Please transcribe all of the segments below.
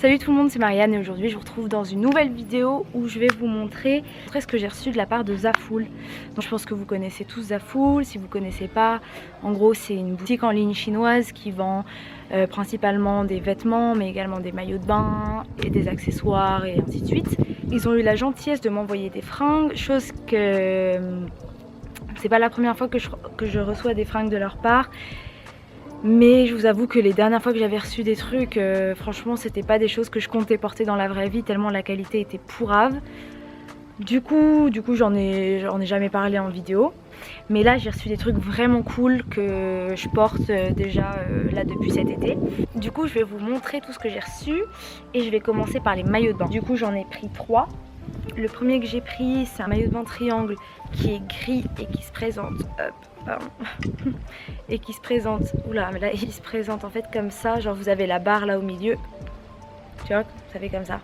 Salut tout le monde, c'est Marianne et aujourd'hui je vous retrouve dans une nouvelle vidéo où je vais vous montrer ce que j'ai reçu de la part de Zaful. Donc je pense que vous connaissez tous Zaful, si vous ne connaissez pas, en gros c'est une boutique en ligne chinoise qui vend principalement des vêtements mais également des maillots de bain et des accessoires et ainsi de suite. Ils ont eu la gentillesse de m'envoyer des fringues, chose que c'est pas la première fois que je reçois des fringues de leur part. Mais je vous avoue que les dernières fois que j'avais reçu des trucs, franchement c'était pas des choses que je comptais porter dans la vraie vie tellement la qualité était pourrave. Du coup j'en ai jamais parlé en vidéo. Mais là j'ai reçu des trucs vraiment cool que je porte déjà là depuis cet été. Du coup je vais vous montrer tout ce que j'ai reçu et je vais commencer par les maillots de bain. Du coup j'en ai pris 3. Le premier que j'ai pris c'est un maillot de bain triangle qui est gris et qui se présente et qui se présente, oula, mais là il se présente en fait comme ça, genre vous avez la barre là au milieu, tu vois, ça fait comme ça.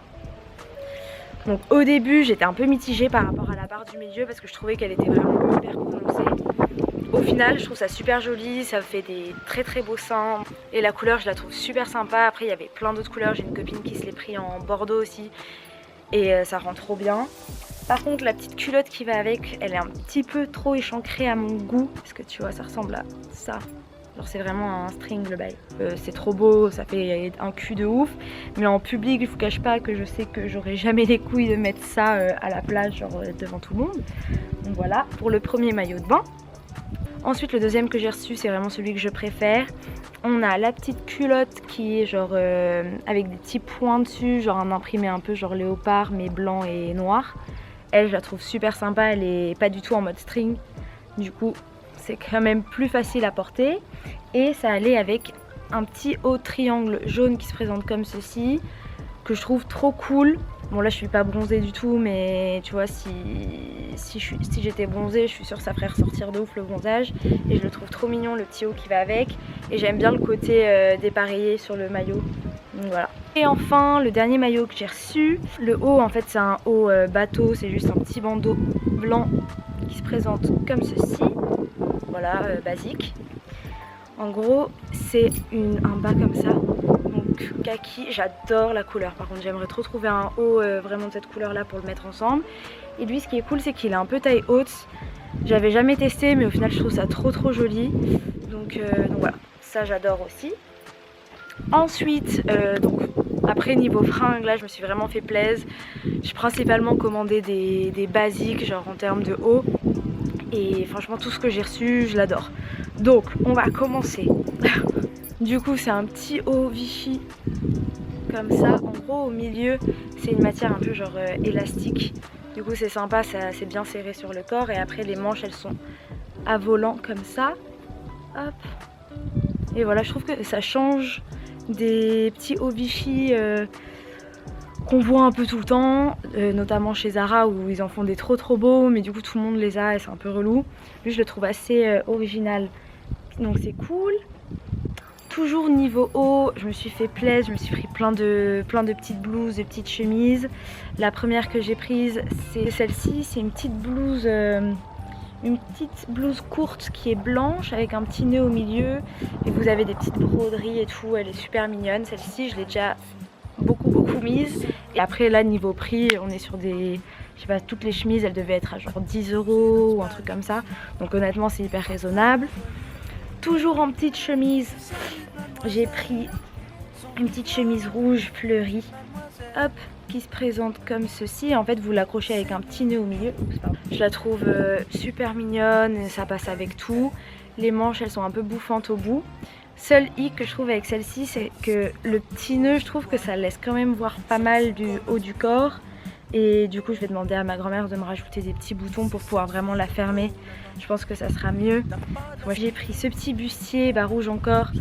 Donc au début j'étais un peu mitigée par rapport à la barre du milieu parce que je trouvais qu'elle était vraiment hyper prononcée. Au final je trouve ça super joli, ça fait des très beaux seins et la couleur je la trouve super sympa. Après il y avait plein d'autres couleurs, j'ai une copine qui se l'est pris en bordeaux aussi et ça rend trop bien. Par contre la petite culotte qui va avec, elle est un petit peu trop échancrée à mon goût. Parce que tu vois ça ressemble à ça. Genre c'est vraiment un string le bail. C'est trop beau, ça fait un cul de ouf. Mais en public je vous cache pas que je sais que j'aurai jamais les couilles de mettre ça à la plage genre devant tout le monde. Donc voilà pour le premier maillot de bain. Ensuite le deuxième que j'ai reçu c'est vraiment celui que je préfère. On a la petite culotte qui est genre avec des petits points dessus, genre un imprimé un peu genre léopard mais blanc et noir. Elle, je la trouve super sympa, elle est pas du tout en mode string. Du coup, c'est quand même plus facile à porter. Et ça allait avec un petit haut triangle jaune qui se présente comme ceci, que je trouve trop cool. Bon là je suis pas bronzée du tout, mais tu vois si j'étais bronzée je suis sûre que ça ferait ressortir de ouf le bronzage. Et je le trouve trop mignon le petit haut qui va avec. Et j'aime bien le côté dépareillé sur le maillot. Donc voilà. Et enfin le dernier maillot que j'ai reçu. Le haut en fait c'est un haut bateau, c'est juste un petit bandeau blanc qui se présente comme ceci. Voilà, basique. En gros c'est un bas comme ça. Kaki, j'adore la couleur. Par contre j'aimerais trop trouver un haut vraiment de cette couleur là pour le mettre ensemble. Et lui ce qui est cool c'est qu'il est un peu taille haute. J'avais jamais testé mais au final je trouve ça trop joli. Donc voilà, ça j'adore aussi. Ensuite donc après niveau fringues là je me suis vraiment fait plaisir. J'ai principalement commandé des basiques genre en termes de haut. Et franchement tout ce que j'ai reçu je l'adore. Donc on va commencer. Du coup c'est un petit haut Vichy comme ça. En gros au milieu c'est une matière un peu genre élastique. Du coup c'est sympa, c'est bien serré sur le corps. Et après les manches elles sont à volant comme ça. Hop. Et voilà, je trouve que ça change des petits hauts Vichy qu'on voit un peu tout le temps, notamment chez Zara où ils en font des trop beaux. Mais du coup tout le monde les a et c'est un peu relou. Lui je le trouve assez original. Donc c'est cool. Toujours niveau haut, je me suis fait plaisir, je me suis pris plein de petites blouses, de petites chemises. La première que j'ai prise c'est celle-ci, c'est une petite blouse courte qui est blanche avec un petit nœud au milieu. Et vous avez des petites broderies et tout, elle est super mignonne. Celle-ci je l'ai déjà beaucoup mise. Et après là niveau prix on est sur des, je sais pas, toutes les chemises elles devaient être à genre 10 € ou un truc comme ça. Donc honnêtement c'est hyper raisonnable. Toujours en petite chemise, j'ai pris une petite chemise rouge fleurie, hop, qui se présente comme ceci. En fait vous l'accrochez avec un petit nœud au milieu. Je la trouve super mignonne et ça passe avec tout. Les manches elles sont un peu bouffantes au bout. Seul hic que je trouve avec celle-ci c'est que le petit nœud, je trouve que ça laisse quand même voir pas mal du haut du corps. Et du coup je vais demander à ma grand-mère de me rajouter des petits boutons pour pouvoir vraiment la fermer. Je pense que ça sera mieux. Moi j'ai pris ce petit bustier rouge encore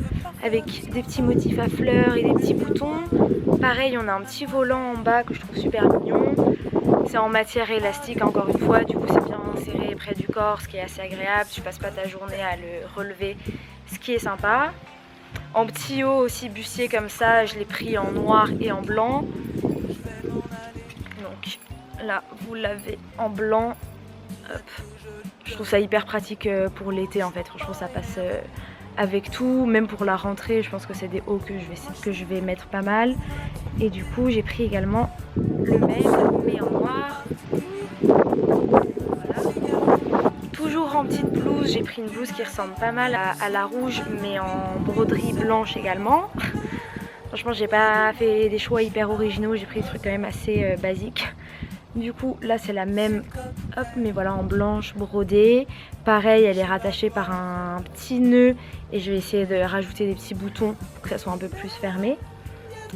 avec des petits motifs à fleurs et des petits boutons. Pareil on a un petit volant en bas que je trouve super mignon. C'est en matière élastique encore une fois, du coup c'est bien serré près du corps, ce qui est assez agréable. Tu passes pas ta journée à le relever, ce qui est sympa. En petit haut aussi bustier comme ça, je l'ai pris en noir et en blanc. Donc là vous l'avez en blanc. Hop. Je trouve ça hyper pratique pour l'été en fait, franchement ça passe avec tout, même pour la rentrée je pense que c'est des hauts que je vais mettre pas mal. Et du coup j'ai pris également le même mais en noir. Voilà. Toujours en petite blouse, j'ai pris une blouse qui ressemble pas mal à la rouge mais en broderie blanche également. Franchement j'ai pas fait des choix hyper originaux, j'ai pris des trucs quand même assez basiques. Du coup là c'est la même, hop, mais voilà en blanche brodée. Pareil, elle est rattachée par un petit nœud et je vais essayer de rajouter des petits boutons pour que ça soit un peu plus fermé.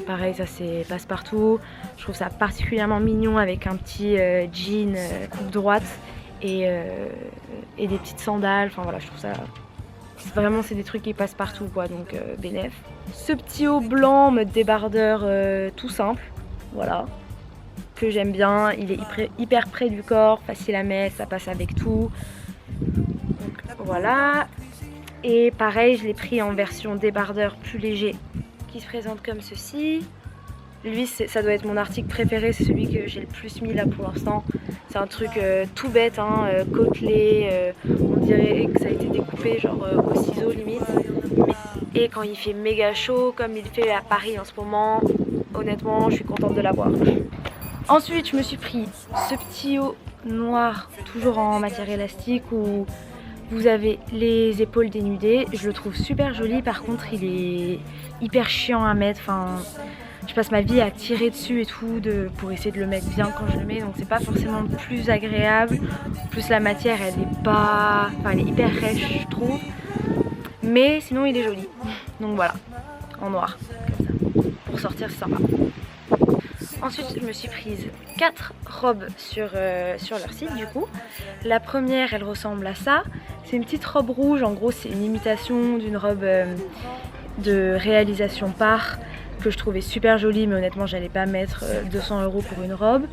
Pareil, ça c'est passe-partout. Je trouve ça particulièrement mignon avec un petit jean coupe droite et des petites sandales. Enfin voilà, je trouve ça vraiment, c'est des trucs qui passent partout quoi, donc bénef. Ce petit haut blanc mode débardeur tout simple, voilà, que j'aime bien. Il est hyper près du corps, facile à mettre, ça passe avec tout. Donc voilà. Et pareil, je l'ai pris en version débardeur plus léger qui se présente comme ceci. Lui, ça doit être mon article préféré, c'est celui que j'ai le plus mis là pour l'instant. C'est un truc tout bête, hein, côtelé, on dirait que ça a été découpé genre au ciseau limite. Et quand il fait méga chaud, comme il fait à Paris en ce moment, honnêtement, je suis contente de l'avoir. Ensuite, je me suis pris ce petit haut noir, toujours en matière élastique, où vous avez les épaules dénudées. Je le trouve super joli, par contre il est hyper chiant à mettre. Enfin, je passe ma vie à tirer dessus et tout pour essayer de le mettre bien quand je le mets, donc c'est pas forcément plus agréable. En plus la matière elle est pas, enfin elle est hyper rêche je trouve, mais sinon il est joli. Donc voilà, en noir comme ça, pour sortir c'est sympa. Ensuite je me suis prise 4 robes sur leur site du coup. La première elle ressemble à ça, c'est une petite robe rouge, en gros c'est une imitation d'une robe de réalisation par que je trouvais super jolie, mais honnêtement j'allais pas mettre 200 € pour une robe.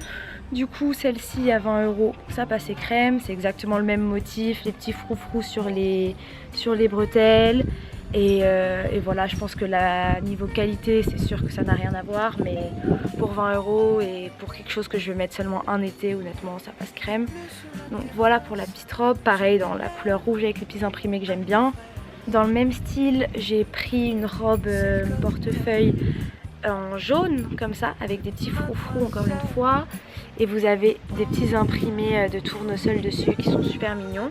Du coup celle-ci à 20 €, ça passait crème, c'est exactement le même motif, les petits froufrous sur les bretelles. Et voilà, je pense que niveau qualité c'est sûr que ça n'a rien à voir, mais pour 20 € et pour quelque chose que je vais mettre seulement un été, honnêtement ça passe crème. Donc voilà pour la petite robe, pareil dans la couleur rouge avec les petits imprimés que j'aime bien. Dans le même style, j'ai pris une robe portefeuille en jaune, comme ça, avec des petits froufrous encore une fois. Et vous avez des petits imprimés de tournesol dessus qui sont super mignons.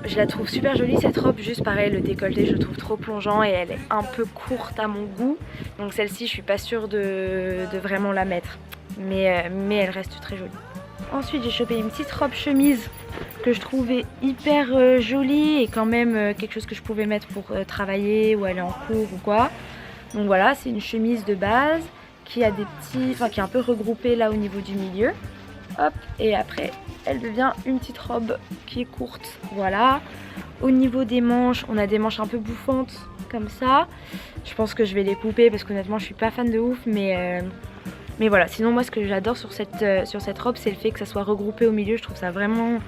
Je la trouve super jolie cette robe, juste pareil, le décolleté je le trouve trop plongeant et elle est un peu courte à mon goût. Donc celle-ci, je suis pas sûre de vraiment la mettre. Mais elle reste très jolie. Ensuite, j'ai chopé une petite robe chemise que je trouvais hyper jolie et quand même quelque chose que je pouvais mettre pour travailler ou aller en cours ou quoi. Donc voilà, c'est une chemise de base qui a des petits, qui est un peu regroupée là au niveau du milieu. Hop, et après elle devient une petite robe qui est courte. Voilà. Au niveau des manches, on a des manches un peu bouffantes comme ça. Je pense que je vais les couper parce qu'honnêtement je suis pas fan de ouf, mais voilà. Sinon moi ce que j'adore sur cette robe, c'est le fait que ça soit regroupé au milieu. Je trouve ça vraiment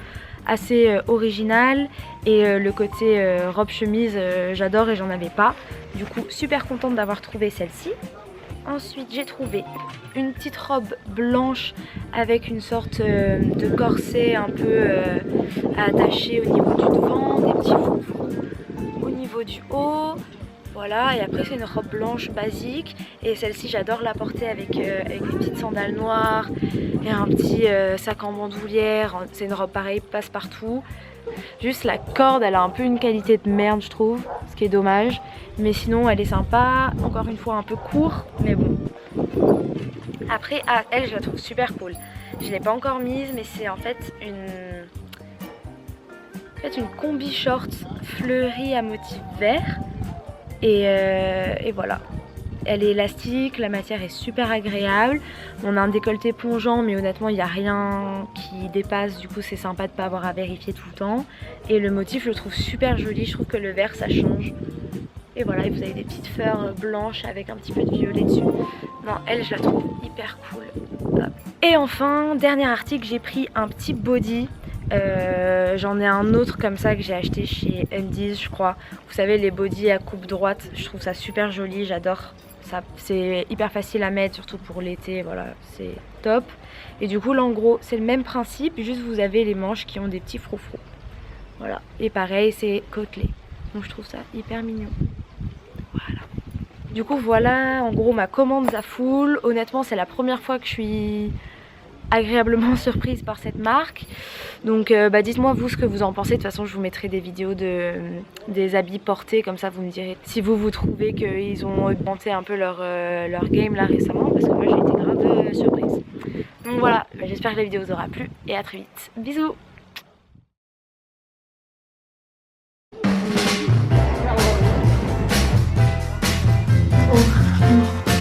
assez original, et le côté robe chemise j'adore et j'en avais pas. Du coup super contente d'avoir trouvé celle-ci. Ensuite j'ai trouvé une petite robe blanche avec une sorte de corset un peu attaché au niveau du devant, des petits foufous au niveau du haut. Voilà, et après c'est une robe blanche basique, et celle-ci j'adore la porter avec des petites sandales noires et un petit sac en bandoulière. C'est une robe pareille, passe-partout. Juste la corde, elle a un peu une qualité de merde je trouve, ce qui est dommage. Mais sinon elle est sympa, encore une fois un peu court, mais bon. Après, elle je la trouve super cool. Je l'ai pas encore mise, mais c'est en fait une combi short fleurie à motif vert. Et voilà. Elle est élastique, la matière est super agréable. On a un décolleté plongeant, mais honnêtement il n'y a rien qui dépasse, du coup c'est sympa de ne pas avoir à vérifier tout le temps. Et le motif je le trouve super joli, je trouve que le vert ça change. Et voilà, et vous avez des petites fleurs blanches avec un petit peu de violet dessus. Non, elle je la trouve hyper cool. Hop. Et enfin, dernier article, j'ai pris un petit body. J'en ai un autre comme ça que j'ai acheté chez Undies je crois. Vous savez, les bodys à coupe droite, je trouve ça super joli, j'adore. C'est hyper facile à mettre, surtout pour l'été, voilà, c'est top. Et du coup là en gros c'est le même principe, juste vous avez les manches qui ont des petits froufrous. Voilà, et pareil c'est côtelé. Donc je trouve ça hyper mignon. Voilà. Du coup voilà en gros ma commande Zaful. Honnêtement c'est la première fois que je suis agréablement surprise par cette marque. Donc dites-moi vous ce que vous en pensez. De toute façon je vous mettrai des vidéos des habits portés, comme ça vous me direz si vous trouvez qu'ils ont augmenté un peu leur game là récemment, parce que moi j'ai été grave surprise. Donc voilà, j'espère que la vidéo vous aura plu et à très vite. Bisous.